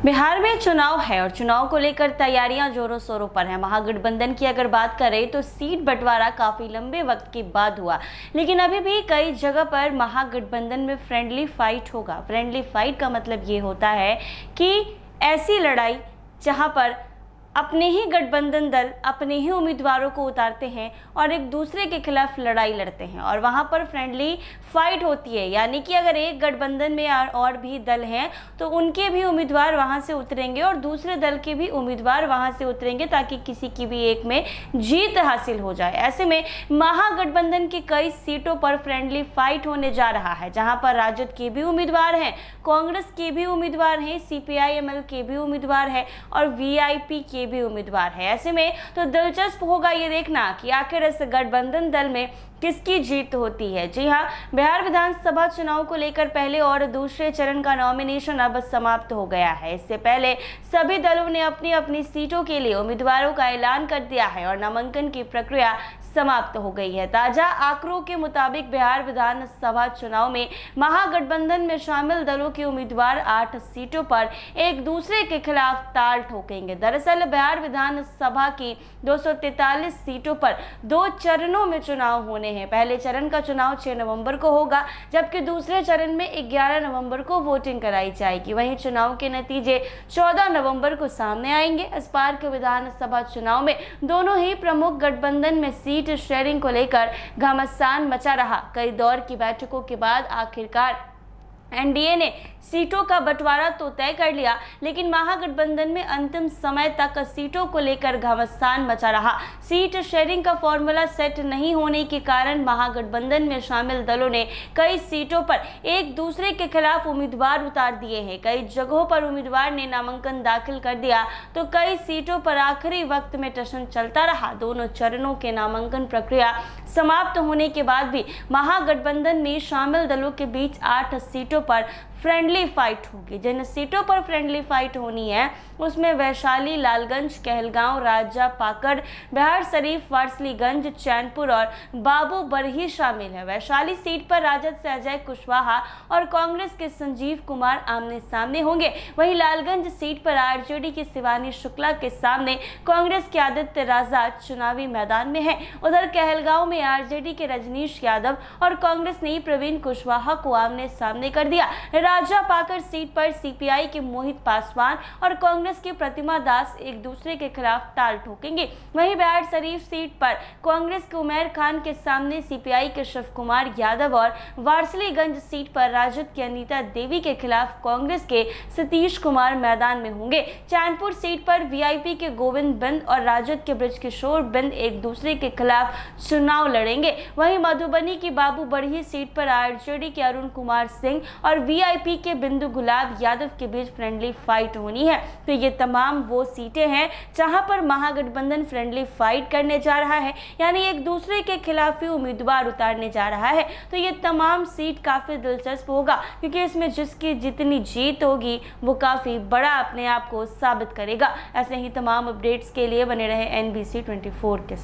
बिहार में चुनाव है और चुनाव को लेकर तैयारियां जोरों शोरों पर हैं। महागठबंधन की अगर बात करें तो सीट बंटवारा काफी लंबे वक्त के बाद हुआ, लेकिन अभी भी कई जगह पर महागठबंधन में फ्रेंडली फाइट होगा। फ्रेंडली फाइट का मतलब ये होता है कि ऐसी लड़ाई जहां पर अपने ही गठबंधन दल अपने ही उम्मीदवारों को उतारते हैं और एक दूसरे के खिलाफ लड़ाई लड़ते हैं और वहां पर फ्रेंडली फाइट होती है। यानी कि अगर एक गठबंधन में और भी दल हैं तो उनके भी उम्मीदवार वहां से उतरेंगे और दूसरे दल के भी उम्मीदवार वहां से उतरेंगे ताकि किसी की भी एक में जीत हासिल हो जाए। ऐसे में महागठबंधन की कई सीटों पर फ्रेंडली फाइट होने जा रहा है, जहां पर राजद के भी उम्मीदवार हैं, कांग्रेस के भी उम्मीदवार हैं, CPI-ML के भी उम्मीदवार है और VIP के भी उम्मीदवार है। ऐसे में तो दिलचस्प होगा ये देखना कि आखिर इस गठबंधन दल में किसकी जीत होती है। जी हां, बिहार विधानसभा चुनाव को लेकर पहले और दूसरे चरण का नॉमिनेशन अब समाप्त हो गया है। इससे पहले सभी दलों ने अपनी अपनी सीटों के लिए उम्मीदवारों का ऐलान कर दिया है और नामांकन की प्रक्रिया समाप्त हो गई है। ताजा आंकड़ों के मुताबिक बिहार विधानसभा चुनाव में महागठबंधन में शामिल दलों के उम्मीदवार 8 सीटों पर एक दूसरे के खिलाफ ताल ठोकेंगे। दरअसल बिहार विधानसभा की 243 सीटों पर 2 चरणों में चुनाव होने हैं। पहले चरण का चुनाव 6 नवंबर को होगा, जबकि दूसरे चरण में 11 नवंबर को वोटिंग कराई जाएगी। वहीं चुनाव के नतीजे 14 नवंबर को सामने आएंगे। इस बार के विधानसभा चुनाव में दोनों ही प्रमुख गठबंधन में सीट शेयरिंग को लेकर घमासान मचा रहा। कई दौर की बैठकों के बाद आखिरकार NDA ने सीटों का बंटवारा तो तय कर लिया, लेकिन महागठबंधन में अंतिम समय तक सीटों को लेकर घमासान मचा रहा। सीट शेयरिंग का फॉर्मूला सेट नहीं होने के कारण महागठबंधन में शामिल दलों ने कई सीटों पर एक दूसरे के खिलाफ उम्मीदवार उतार दिए हैं। कई जगहों पर उम्मीदवार ने नामांकन दाखिल कर दिया तो कई सीटों पर आखिरी वक्त में टशन चलता रहा। दोनों चरणों के नामांकन प्रक्रिया समाप्त होने के बाद भी महागठबंधन में शामिल दलों के बीच 8 सीटों पर फ्रेंडली फाइट होगी। जिन सीटों पर फ्रेंडली फाइट होनी है उसमें वैशाली, लालगंज, कहलगांव, राजा पाकड़, बिहार शरीफ, वारसलीगंज, चैनपुर और बाबू बरही शामिल है। वैशाली सीट पर राजद से अजय कुशवाहा और कांग्रेस के संजीव कुमार आमने सामने होंगे। वहीं लालगंज सीट पर RJD की शिवानी शुक्ला के सामने कांग्रेस के आदित्य राजा चुनावी मैदान में है। उधर कहलगांव में RJD के रजनीश यादव और कांग्रेस ने प्रवीण कुशवाहा को आमने सामने कर दिया। राजा पाकड़ सीट पर CPI के मोहित पासवान और कांग्रेस की प्रतिमा दास एक दूसरे के खिलाफ ताल ठोकेंगे। वहीं बिहार शरीफ सीट पर कांग्रेस के उमर खान के सामने CPI के शिव कुमार यादव और वारसलीगंज सीट पर राजद की अनीता देवी के खिलाफ कांग्रेस के सतीश कुमार मैदान में होंगे। चैनपुर सीट पर VIP के गोविंद बिंद और राजद के ब्रजकिशोर बिंद एक दूसरे के खिलाफ चुनाव लड़ेंगे। वहीं मधुबनी की बाबू बरही सीट पर RJD के अरुण कुमार सिंह और VIP के बिंदु गुलाब यादव के बीच फ्रेंडली फाइट होनी है। तो ये तमाम वो सीटें हैं जहां पर महागठबंधन फ्रेंडली फाइट करने जा रहा है, यानी एक दूसरे के खिलाफ ही उम्मीदवार उतारने जा रहा है। तो ये तमाम सीट काफी दिलचस्प होगा, क्योंकि इसमें जिसकी जितनी जीत होगी वो काफी बड़ा अपने आप को साबित करेगा। ऐसे ही तमाम अपडेट्स के लिए बने रहे NBC 24 के साथ।